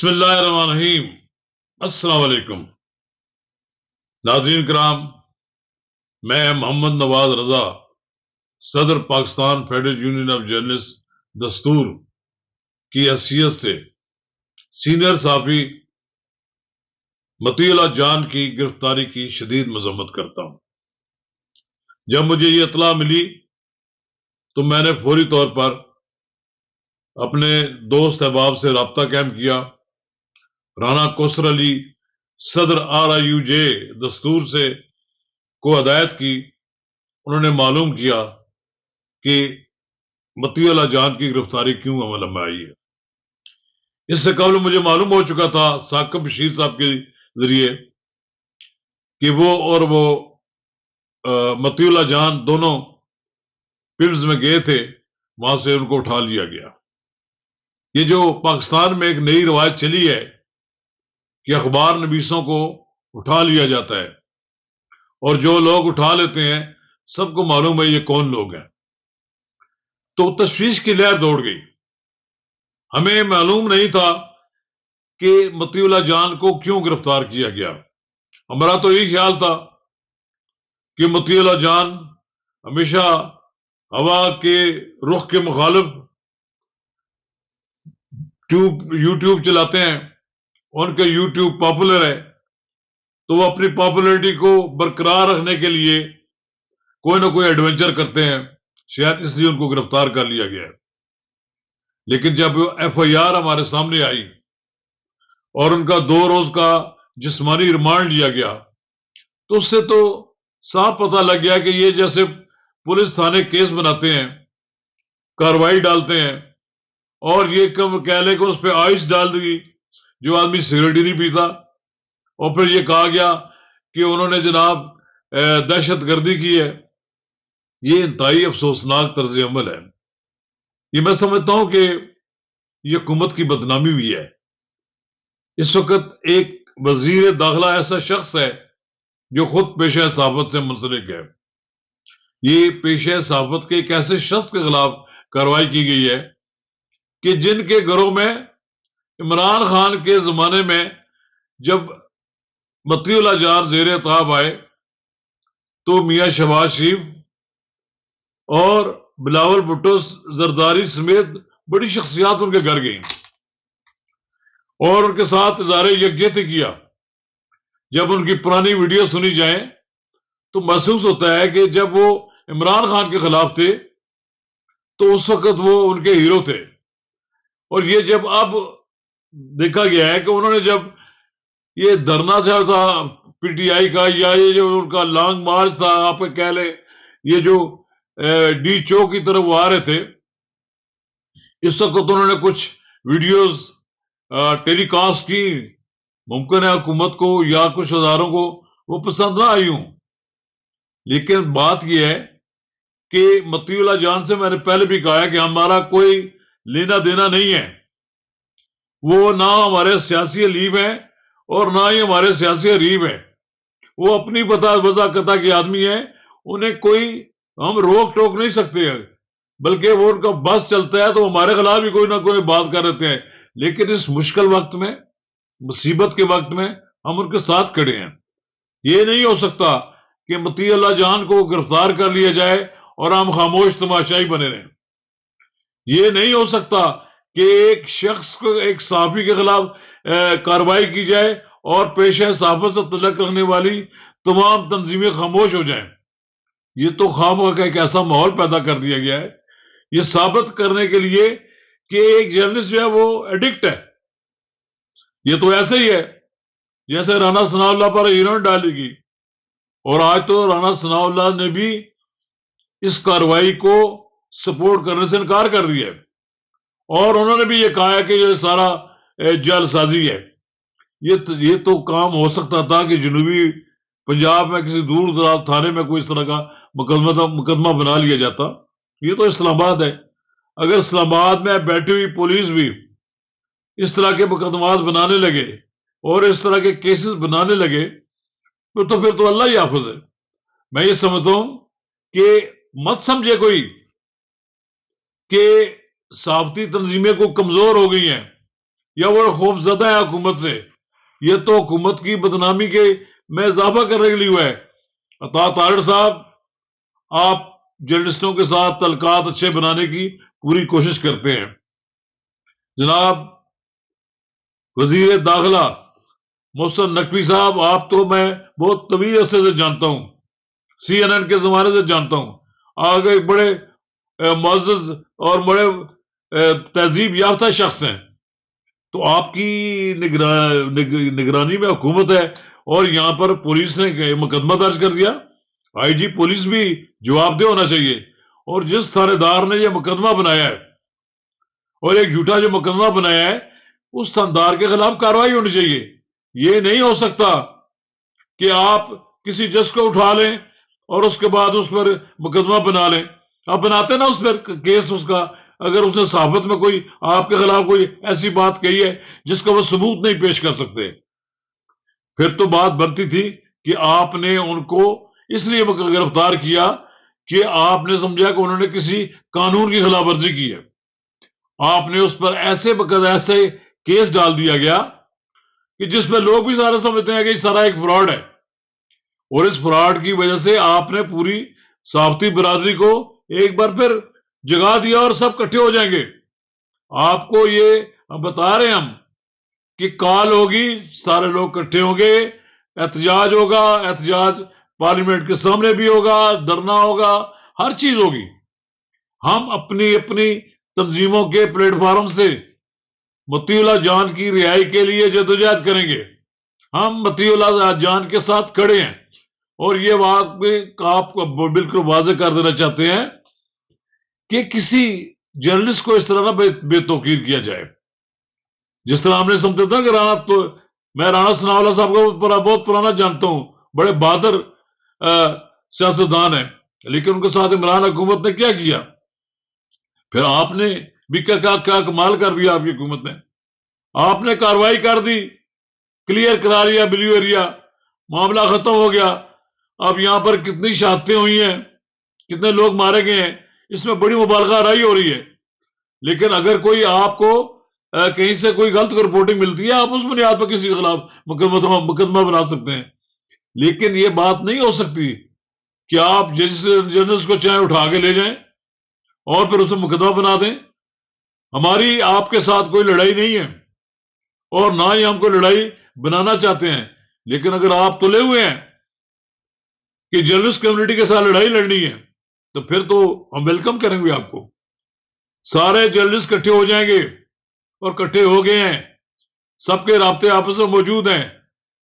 بسم اللہ الرحمن الرحیم۔ السلام علیکم ناظرین کرام، میں محمد نواز رضا، صدر Pakistan federal union of journalist دستور کی حیثیت سے سینئر صحافی مطیع اللہ جان کی گرفتاری کی شدید مذمت کرتا ہوں۔ جب مجھے یہ اطلاع ملی تو میں نے فوری طور پر اپنے دوست احباب سے رابطہ قائم کیا۔ رانا کوثر علی صدر RIUJ دستور سے کو ہدایت کی۔ انہوں نے معلوم کیا کہ مطیع اللہ جان کی گرفتاری کیوں عمل میں آئی ہے۔ اس سے قبل مجھے معلوم ہو چکا تھا ثاقب بشیر صاحب کے ذریعے کہ وہ مطیع اللہ جان دونوں فلمز میں گئے تھے، وہاں سے ان کو اٹھا لیا گیا۔ یہ جو پاکستان میں ایک نئی روایت چلی ہے کہ اخبار نویسوں کو اٹھا لیا جاتا ہے، اور جو لوگ اٹھا لیتے ہیں سب کو معلوم ہے یہ کون لوگ ہیں، تو تشویش کی لہر دوڑ گئی۔ ہمیں معلوم نہیں تھا کہ مطیع اللہ جان کو کیوں گرفتار کیا گیا۔ ہمارا تو یہی خیال تھا کہ مطیع اللہ جان ہمیشہ ہوا کے رخ کے مخالف یوٹیوب چلاتے ہیں، ان کے یوٹیوب پاپولر ہے، تو وہ اپنی پاپولرٹی کو برقرار رکھنے کے لیے کوئی نہ کوئی ایڈونچر کرتے ہیں، شاید اس لیے ان کو گرفتار کر لیا گیا ہے۔ لیکن جب FIR ہمارے سامنے آئی اور ان کا 2 روز کا جسمانی ریمانڈ لیا گیا، تو اس سے تو صاف پتہ لگ گیا کہ یہ جیسے پولیس تھانے کیس بناتے ہیں، کاروائی ڈالتے ہیں، اور یہ کہہ لے کہ اس پہ آئس ڈال دی جو آدمی سگریٹ ہی نہیں پیتا، اور پھر یہ کہا گیا کہ انہوں نے جناب دہشت گردی کی ہے۔ یہ انتہائی افسوسناک طرز عمل ہے۔ یہ میں سمجھتا ہوں کہ یہ حکومت کی بدنامی بھی ہے۔ اس وقت ایک وزیر داخلہ ایسا شخص ہے جو خود پیشہ صحافت سے منسلک ہے۔ یہ پیشہ صحافت کے ایک ایسے شخص کے خلاف کارروائی کی گئی ہے کہ جن کے گھروں میں عمران خان کے زمانے میں جب مطیع اللہ جان زیر اطاعت آئے تو میاں شہباز شریف اور بلاول بھٹو زرداری سمیت بڑی شخصیات ان کے گھر گئیں اور ان کے ساتھ اظہار یکجہتی کیا۔ جب ان کی پرانی ویڈیو سنی جائیں تو محسوس ہوتا ہے کہ جب وہ عمران خان کے خلاف تھے تو اس وقت وہ ان کے ہیرو تھے، اور یہ جب اب دیکھا گیا ہے کہ انہوں نے جب یہ دھرنا تھا PTI کا، یا یہ جو ان کا لانگ مارچ تھا، آپ کہہ لیں یہ جو ڈی چوک کی طرف وہ آ رہے تھے، اس وقت انہوں نے کچھ ویڈیوز ٹیلی کاسٹ کی، ممکن ہے حکومت کو یا کچھ ہزاروں کو وہ پسند نہ آئی ہوں، لیکن بات یہ ہے کہ مطیع اللہ جان سے میں نے پہلے بھی کہا ہے کہ ہمارا کوئی لینا دینا نہیں ہے۔ وہ نہ ہمارے سیاسی حلیف ہیں اور نہ ہی ہمارے سیاسی حریف ہیں۔ وہ اپنی وضع قطع کے آدمی ہیں، انہیں کوئی ہم روک ٹوک نہیں سکتے ہیں، بلکہ وہ ان کا بس چلتا ہے تو ہمارے خلاف بھی کوئی نہ کوئی بات کر رہتے ہیں، لیکن اس مشکل وقت میں، مصیبت کے وقت میں ہم ان کے ساتھ کھڑے ہیں۔ یہ نہیں ہو سکتا کہ مطیع اللہ جان کو گرفتار کر لیا جائے اور ہم خاموش تماشائی بنے رہیں۔ یہ نہیں ہو سکتا کہ ایک شخص کو، ایک صحافی کے خلاف کارروائی کی جائے اور پیشہ صحافت سے تعلق رکھنے والی تمام تنظیمیں خاموش ہو جائیں۔ یہ تو خواہ کا ایک ایسا ماحول پیدا کر دیا گیا ہے، یہ ثابت کرنے کے لیے کہ ایک جرنلسٹ جو ہے وہ ایڈکٹ ہے۔ یہ تو ایسے ہی ہے جیسے رانا ثناء اللہ پر ہیروئن ڈالی گئی، اور آج تو رانا ثناء اللہ نے بھی اس کارروائی کو سپورٹ کرنے سے انکار کر دیا ہے، اور انہوں نے بھی یہ کہا ہے کہ یہ سارا جعل سازی ہے۔ یہ تو کام ہو سکتا تھا کہ جنوبی پنجاب میں کسی دور دراز تھانے میں کوئی اس طرح کا مقدمہ بنا لیا جاتا۔ یہ تو اسلام آباد ہے، اگر اسلام آباد میں بیٹھی ہوئی پولیس بھی اس طرح کے مقدمات بنانے لگے اور اس طرح کے کیسز بنانے لگے تو پھر تو اللہ ہی حافظ ہے۔ میں یہ سمجھتا ہوں کہ مت سمجھے کوئی کہ صحافتی تنظیمیں کو کمزور ہو گئی ہیں۔ یا وہ خوف زدہ ہے حکومت سے؟ یہ تو حکومت کی بدنامی کے میں اضافہ کرنے کے لیے ہوا ہے۔ عطا طاہر صاحب، آپ جرنلسٹوں کے ساتھ تعلقات اچھے بنانے کی پوری کوشش کرتے ہیں۔ جناب وزیر داخلہ محسن نقوی صاحب، آپ تو میں بہت طویل عرصے سے جانتا ہوں، CNN کے زمانے سے جانتا ہوں، آگے ایک بڑے معزز اور بڑے تہذیب یافتہ شخص ہیں، تو آپ کی نگرانی میں حکومت ہے اور یہاں پر پولیس نے مقدمہ درج کر دیا۔ IG پولیس بھی جواب دہ ہونا چاہیے، اور جس تھانے دار نے یہ مقدمہ بنایا ہے اور ایک جھوٹا جو مقدمہ بنایا ہے، اس تھاندار کے خلاف کارروائی ہونی چاہیے۔ یہ نہیں ہو سکتا کہ آپ کسی جج کو اٹھا لیں اور اس کے بعد اس پر مقدمہ بنا لیں۔ آپ بناتے نا اس پر کیس، اس کا اگر اس نے صحافت میں کوئی آپ کے خلاف کوئی ایسی بات کہی ہے جس کا وہ ثبوت نہیں پیش کر سکتے، پھر تو بات بنتی تھی کہ آپ نے ان کو اس لیے گرفتار کیا کہ آپ نے سمجھا کہ انہوں نے کسی قانون کی خلاف ورزی کی ہے۔ آپ نے اس پر ایسے کیس ڈال دیا گیا کہ جس میں لوگ بھی سارے سمجھتے ہیں کہ یہ سارا ایک فراڈ ہے، اور اس فراڈ کی وجہ سے آپ نے پوری صحافتی برادری کو ایک بار پھر جگا دیا اور سب کٹھے ہو جائیں گے۔ آپ کو یہ بتا رہے ہیں ہم کہ کال ہوگی، سارے لوگ کٹھے ہوں گے، احتجاج ہوگا، احتجاج پارلیمنٹ کے سامنے بھی ہوگا، دھرنا ہوگا، ہر چیز ہوگی۔ ہم اپنی اپنی تنظیموں کے پلیٹ فارم سے مطیع اللہ جان کی رہائی کے لیے جدوجہد کریں گے۔ ہم مطیع اللہ جان کے ساتھ کھڑے ہیں، اور یہ بات بھی آپ کو بالکل واضح کر دینا چاہتے ہیں کہ کسی جرنلسٹ کو اس طرح نہ بے توقیر کیا جائے۔ جس طرح ہم نے سمجھا تھا کہ میں رانا ثناءاللہ صاحب کو بہت پرانا جانتا ہوں، بڑے بہادر سیاستدان ہیں، لیکن ان کے ساتھ عمران حکومت نے کیا کیا؟ پھر آپ نے بھی کیا کمال کر دیا؟ آپ کی حکومت نے آپ نے کارروائی کر دی، کلیئر کرا لیا بلیو ایریا، معاملہ ختم ہو گیا۔ اب یہاں پر کتنی شہادتیں ہوئی ہیں، کتنے لوگ مارے گئے ہیں، اس میں بڑی مبالغہ آرائی ہو رہی ہے۔ لیکن اگر کوئی آپ کو کہیں سے کوئی غلط رپورٹنگ ملتی ہے، آپ اس بنیاد پر کسی کے خلاف مقدمہ بنا سکتے ہیں، لیکن یہ بات نہیں ہو سکتی کہ آپ جس جرنلسٹ کو چاہیں اٹھا کے لے جائیں اور پھر اسے مقدمہ بنا دیں۔ ہماری آپ کے ساتھ کوئی لڑائی نہیں ہے، اور نہ ہی ہم کو لڑائی بنانا چاہتے ہیں، لیکن اگر آپ تلے ہوئے ہیں کہ جرنلسٹ کمیونٹی کے ساتھ لڑائی لڑنی ہے، تو پھر تو ہم ویلکم کریں گے آپ کو۔ سارے جرنلسٹ کٹھے ہو جائیں گے، اور کٹھے ہو گئے ہیں، سب کے رابطے آپس میں موجود ہیں،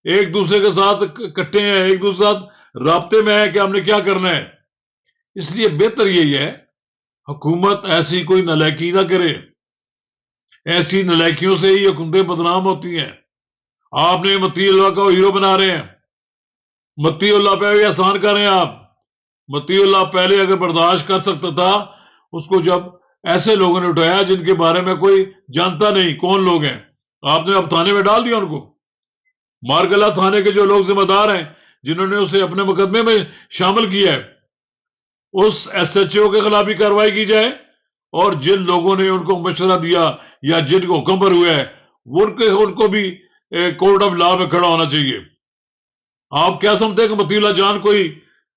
ایک دوسرے کے ساتھ کٹھے ہیں، ایک دوسرے کے ساتھ رابطے میں ہے کہ ہم نے کیا کرنا ہے۔ اس لیے بہتر یہی ہے حکومت ایسی کوئی نالائکی نہ کرے، ایسی نالائکیوں سے ہی حکومتیں بدنام ہوتی ہیں۔ آپ نے مطیع اللہ کو ہیرو بنا رہے ہیں، مطیع اللہ پہ بھی احسان کر رہے ہیں آپ۔ مطیع اللہ پہلے اگر برداشت کر سکتا تھا، اس کو جب ایسے لوگوں نے اٹھایا جن کے بارے میں کوئی جانتا نہیں کون لوگ ہیں، آپ نے اب تھانے میں ڈال دیا ان کو۔ مارگلہ تھانے کے جو لوگ ذمہ دار ہیں، جنہوں نے اسے اپنے مقدمے میں شامل کیا ہے، اس SHO کے خلاف بھی کارروائی کی جائے، اور جن لوگوں نے ان کو مشورہ دیا یا جن کو حکم پر ہوا ہے، ان کو بھی کورٹ آف لا میں کھڑا ہونا چاہیے۔ آپ کیا سمجھتے ہیں کہ مطیع اللہ جان کوئی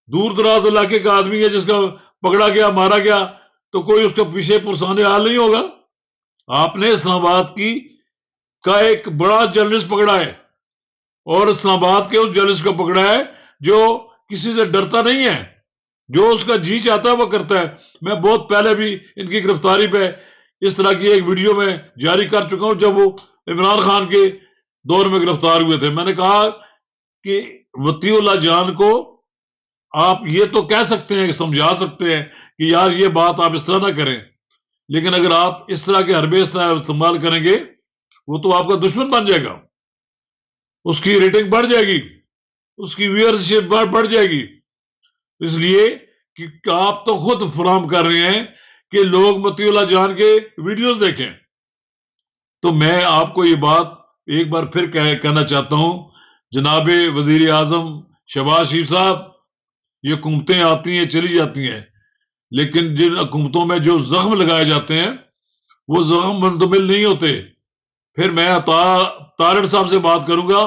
دور دراز علاقے کا آدمی ہے جس کا پکڑا گیا، مارا گیا تو کوئی اس کے پیچھے پرسانے حال نہیں ہوگا؟ آپ نے اسلام آباد کا ایک بڑا جرنلسٹ پکڑا ہے، اور اسلام آباد کے اس جرنلسٹ کو پکڑا ہے جو کسی سے ڈرتا نہیں ہے، جو اس کا جی چاہتا ہے وہ کرتا ہے۔ میں بہت پہلے بھی ان کی گرفتاری پہ اس طرح کی ایک ویڈیو میں جاری کر چکا ہوں، جب وہ عمران خان کے دور میں گرفتار ہوئے تھے۔ میں نے کہا کہ مطیع اللہ جان کو آپ یہ تو کہہ سکتے ہیں، سمجھا سکتے ہیں کہ یار یہ بات آپ اس طرح نہ کریں، لیکن اگر آپ اس طرح کے حربے استعمال کریں گے، وہ تو آپ کا دشمن بن جائے گا، اس کی ریٹنگ بڑھ جائے گی، اس کی ویورشپ بڑھ جائے گی۔ اس لیے کہ آپ تو خود فراہم کر رہے ہیں کہ لوگ مطیع اللہ جان کے ویڈیوز دیکھیں۔ تو میں آپ کو یہ بات ایک بار پھر کہنا چاہتا ہوں، جناب وزیر اعظم شہباز شریف صاحب، یہ حکومتیں آتی ہیں چلی جاتی ہیں، لیکن جن حکومتوں میں جو زخم لگائے جاتے ہیں وہ زخم منتقل نہیں ہوتے۔ پھر میں طارڑ صاحب سے بات کروں گا.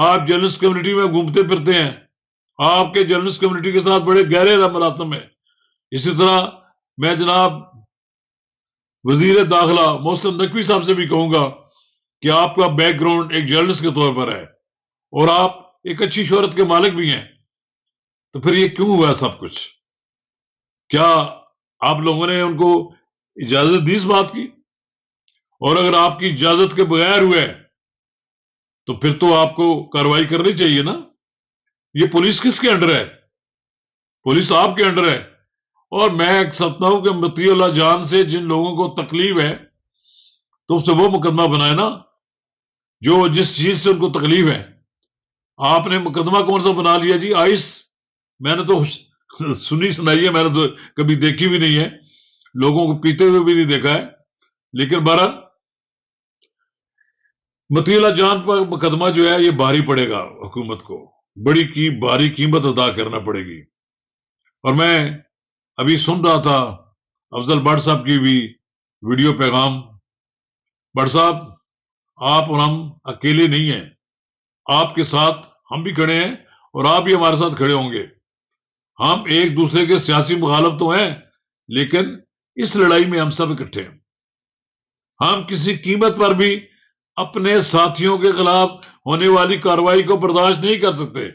آپ جرنلسٹ کمیونٹی میں گھومتے پھرتے ہیں, آپ کے جرنلسٹ کمیونٹی کے ساتھ بڑے گہرے ملازم ہیں. اسی طرح میں جناب وزیر داخلہ محسن نقوی صاحب سے بھی کہوں گا کہ آپ کا بیک گراؤنڈ ایک جرنلسٹ کے طور پر ہے اور آپ ایک اچھی شہرت کے مالک بھی ہیں. تو پھر یہ کیوں ہوا سب کچھ؟ کیا آپ لوگوں نے ان کو اجازت دی اس بات کی؟ اور اگر آپ کی اجازت کے بغیر ہوئے تو پھر تو آپ کو کارروائی کرنی چاہیے نا. یہ پولیس کس کے انڈر ہے؟ پولیس آپ کے انڈر ہے. اور میں سمجھتا ہوں کہ مطیع اللہ جان سے جن لوگوں کو تکلیف ہے تو اس سے وہ مقدمہ بنائے نا جو جس چیز سے ان کو تکلیف ہے. آپ نے مقدمہ کون سا بنا لیا جی؟ آئس. میں نے تو سنی سنائی ہے, میں نے تو کبھی دیکھی بھی نہیں ہے, لوگوں کو پیتے ہوئے بھی نہیں دیکھا ہے. لیکن بہرحال مطیع اللہ جان پر مقدمہ جو ہے یہ بھاری پڑے گا, حکومت کو بھاری قیمت ادا کرنا پڑے گی. اور میں ابھی سن رہا تھا افضل بٹ صاحب کی بھی ویڈیو پیغام. بٹ صاحب, آپ اور ہم اکیلے نہیں ہیں, آپ کے ساتھ ہم بھی کھڑے ہیں اور آپ بھی ہمارے ساتھ کھڑے ہوں گے. ہم ایک دوسرے کے سیاسی مخالف تو ہیں لیکن اس لڑائی میں ہم سب اکٹھے ہیں. ہم کسی قیمت پر بھی اپنے ساتھیوں کے خلاف ہونے والی کارروائی کو برداشت نہیں کر سکتے.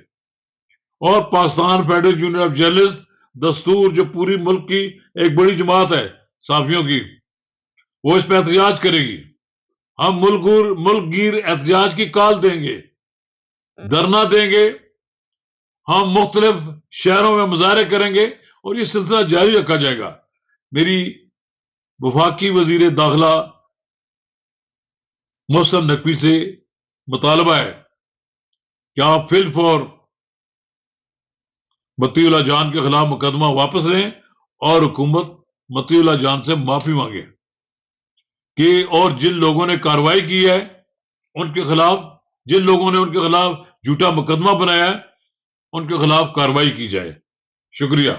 اور Pakistan federal union of journalist دستور جو پوری ملک کی ایک بڑی جماعت ہے صحافیوں کی, وہ اس پہ احتجاج کرے گی. ہم ملک گیر احتجاج کی کال دیں گے, دھرنا دیں گے, ہم مختلف شہروں میں مظاہرے کریں گے اور یہ سلسلہ جاری رکھا جائے گا. میری وفاقی وزیر داخلہ محسن نقوی سے مطالبہ ہے کہ آپ فل فور مطیع اللہ جان کے خلاف مقدمہ واپس لیں اور حکومت مطیع اللہ جان سے معافی مانگے کہ اور جن لوگوں نے کارروائی کی ہے ان کے خلاف, جن لوگوں نے ان کے خلاف جھوٹا مقدمہ بنایا ہے ان کے خلاف کارروائی کی جائے. شکریہ.